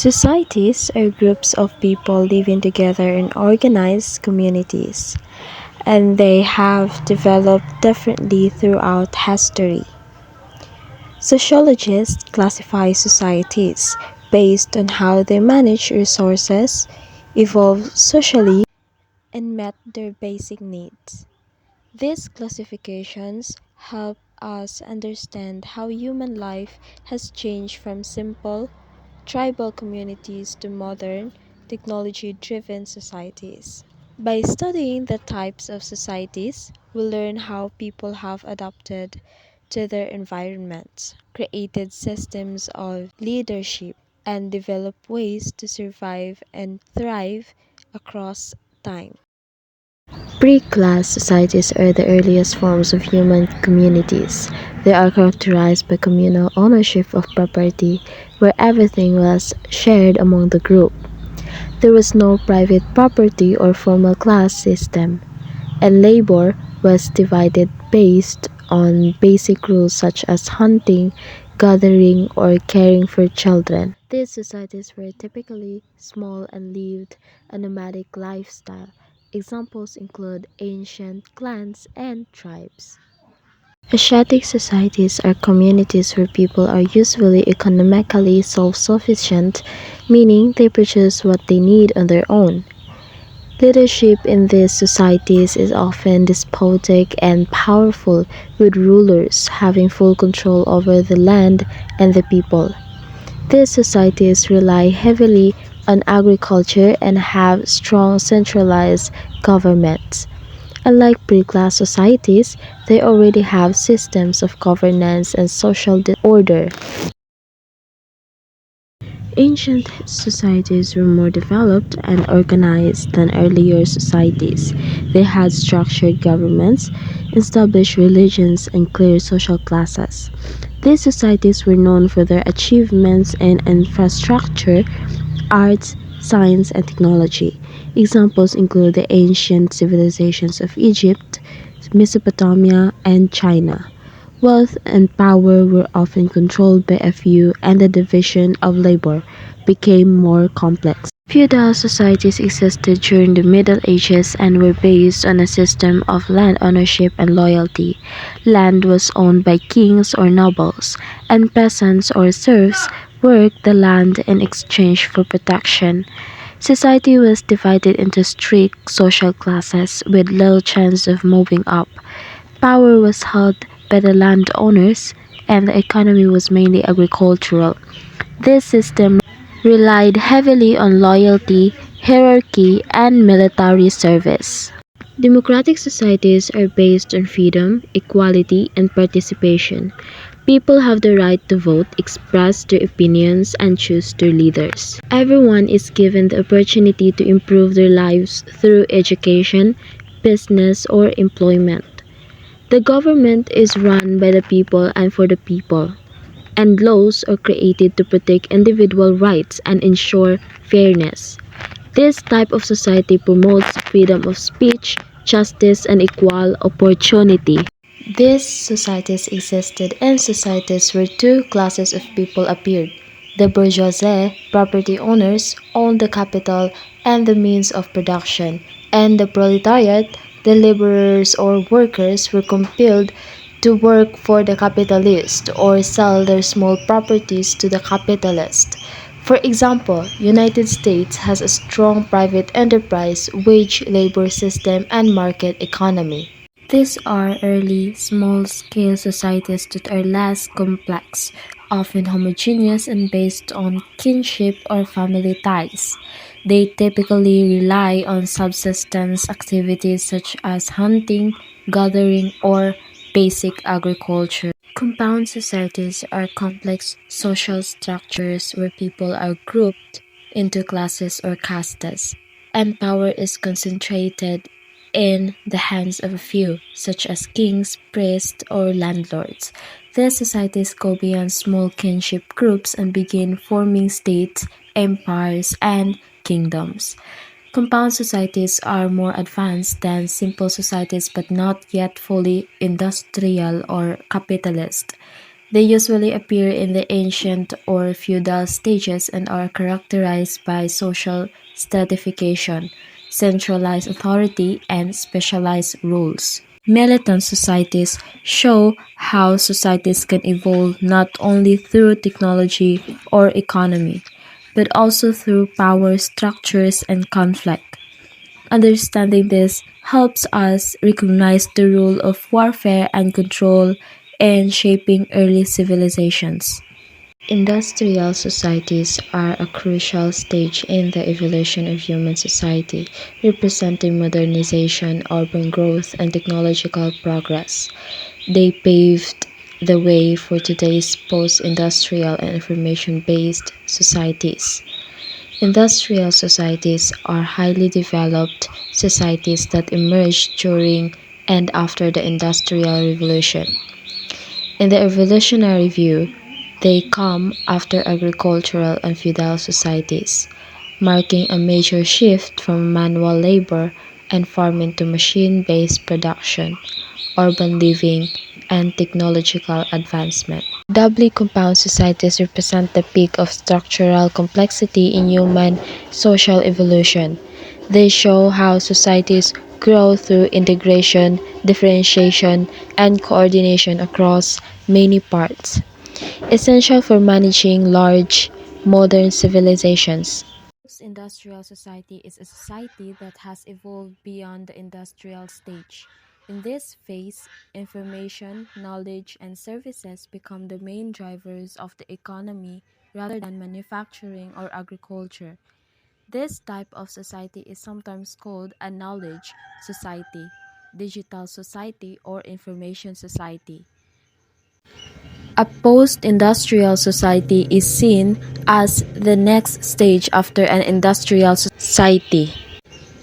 Societies are groups of people living together in organized communities, and they have developed differently throughout history. Sociologists classify societies based on how they manage resources, evolve socially, and met their basic needs. These classifications help us understand how human life has changed from simple, tribal communities to modern, technology driven societies. By studying the types of societies, we learn how people have adapted to their environments, created systems of leadership, and developed ways to survive and thrive across time. Pre-class societies are the earliest forms of human communities. They are characterized by communal ownership of property, where everything was shared among the group. There was no private property or formal class system, and labor was divided based on basic rules such as hunting, gathering, or caring for children. These societies were typically small and lived a nomadic lifestyle. Examples include ancient clans and tribes. Asiatic societies are communities where people are usually economically self-sufficient, meaning they produce what they need on their own. Leadership in these societies is often despotic and powerful, with rulers having full control over the land and the people. These societies rely heavily on agriculture and have strong centralized governments. Unlike pre-class societies, they already have systems of governance and social order. Ancient societies were more developed and organized than earlier societies. They had structured governments, established religions, and clear social classes. These societies were known for their achievements in infrastructure, arts, science, and technology. Examples include the ancient civilizations of Egypt, Mesopotamia, and China. Wealth and power were often controlled by a few, and the division of labor became more complex. Feudal societies existed during the Middle Ages and were based on a system of land ownership and loyalty. Land was owned by kings or nobles, and peasants or serfs worked the land in exchange for protection. Society was divided into strict social classes with little chance of moving up. Power was held by the landowners, and the economy was mainly agricultural. This system relied heavily on loyalty, hierarchy, and military service. Democratic societies are based on freedom, equality, and participation. People have the right to vote, express their opinions, and choose their leaders. Everyone is given the opportunity to improve their lives through education, business, or employment. The government is run by the people and for the people, and laws are created to protect individual rights and ensure fairness. This type of society promotes freedom of speech, justice, and equal opportunity. These societies existed in societies where two classes of people appeared. The bourgeoisie, property owners, owned the capital and the means of production, and the proletariat, the laborers or workers, were compelled to work for the capitalist or sell their small properties to the capitalist. For example, United States has a strong private enterprise, wage labor system, and market economy. These are early, small-scale societies that are less complex, often homogeneous and based on kinship or family ties. They typically rely on subsistence activities such as hunting, gathering, or basic agriculture. Compound societies are complex social structures where people are grouped into classes or castes, and power is concentrated in the hands of a few, such as kings, priests, or landlords. These societies go beyond small kinship groups and begin forming states, empires, and kingdoms. Compound societies are more advanced than simple societies but not yet fully industrial or capitalist. They usually appear in the ancient or feudal stages and are characterized by social stratification, centralized authority, and specialized rules. Militant societies show how societies can evolve not only through technology or economy, but also through power structures and conflict. Understanding this helps us recognize the role of warfare and control in shaping early civilizations. Industrial societies are a crucial stage in the evolution of human society, representing modernization, urban growth, and technological progress. They paved the way for today's post industrial and information based societies. Industrial societies are highly developed societies that emerged during and after the Industrial Revolution. In the evolutionary view, they come after agricultural and feudal societies, marking a major shift from manual labor and farming to machine based production, urban living, and technological advancement. Doubly compound societies represent the peak of structural complexity in human social evolution. They show how societies grow through integration, differentiation, and coordination across many parts, essential for managing large, modern civilizations. Post-industrial society is a society that has evolved beyond the industrial stage. In this phase, information, knowledge, and services become the main drivers of the economy rather than manufacturing or agriculture. This type of society is sometimes called a knowledge society, digital society, or information society. A post-industrial society is seen as the next stage after an industrial society,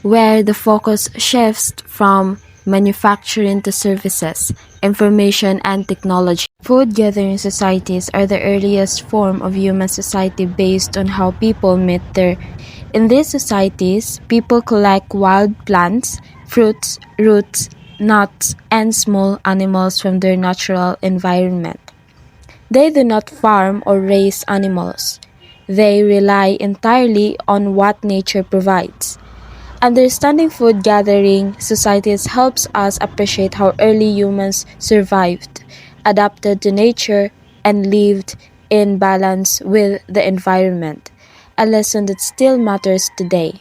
where the focus shifts from manufacturing to services, information, and technology. Food gathering societies are the earliest form of human society based on how people meet their. In these societies, people collect wild plants, fruits, roots, nuts, and small animals from their natural environment. They do not farm or raise animals. They rely entirely on what nature provides. Understanding food gathering societies helps us appreciate how early humans survived, adapted to nature, and lived in balance with the environment, a lesson that still matters today.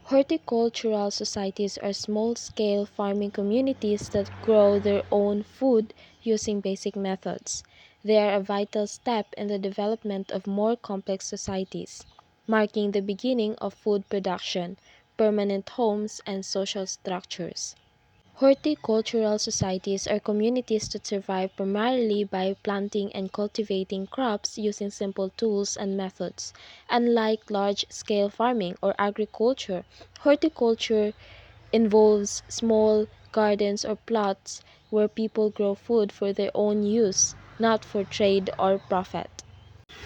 Horticultural societies are small-scale farming communities that grow their own food using basic methods. They are a vital step in the development of more complex societies, marking the beginning of food production, permanent homes, and social structures. Horticultural societies are communities that survive primarily by planting and cultivating crops using simple tools and methods. Unlike large-scale farming or agriculture, horticulture involves small gardens or plots where people grow food for their own use, not for trade or profit.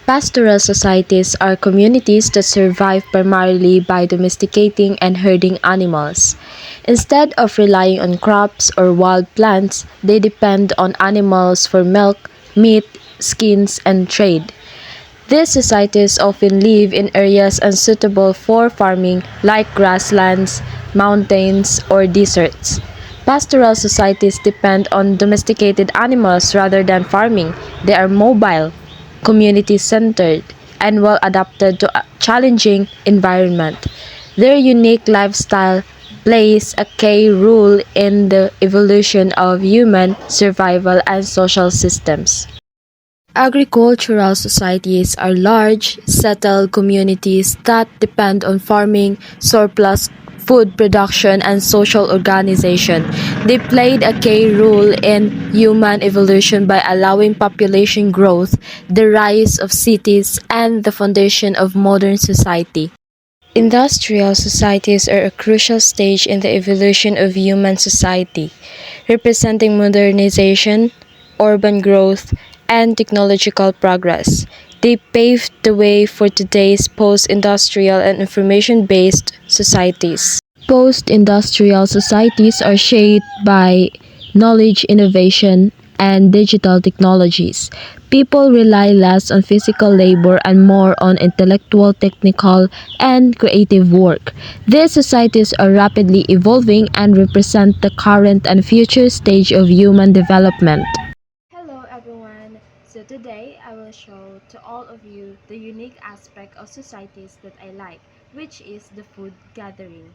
Pastoral societies are communities that survive primarily by domesticating and herding animals. Instead of relying on crops or wild plants, they depend on animals for milk, meat, skins, and trade. These societies often live in areas unsuitable for farming like grasslands, mountains, or deserts. Pastoral societies depend on domesticated animals rather than farming. They are mobile, community-centered, and well adapted to a challenging environment. Their unique lifestyle plays a key role in the evolution of human survival and social systems. Agricultural societies are large, settled communities that depend on farming, surplus food production, and social organization. They played a key role in human evolution by allowing population growth, the rise of cities, and the foundation of modern society. Industrial societies are a crucial stage in the evolution of human society, representing modernization, urban growth, and technological progress. They paved the way for today's post-industrial and information-based societies. Post-industrial societies are shaped by knowledge innovation, and digital technologies. People rely less on physical labor and more on intellectual, technical, and creative work. These societies are rapidly evolving and represent the current and future stage of human development. Hello everyone! So today I will show to all of you the unique aspect of societies that I like, which is the food gathering.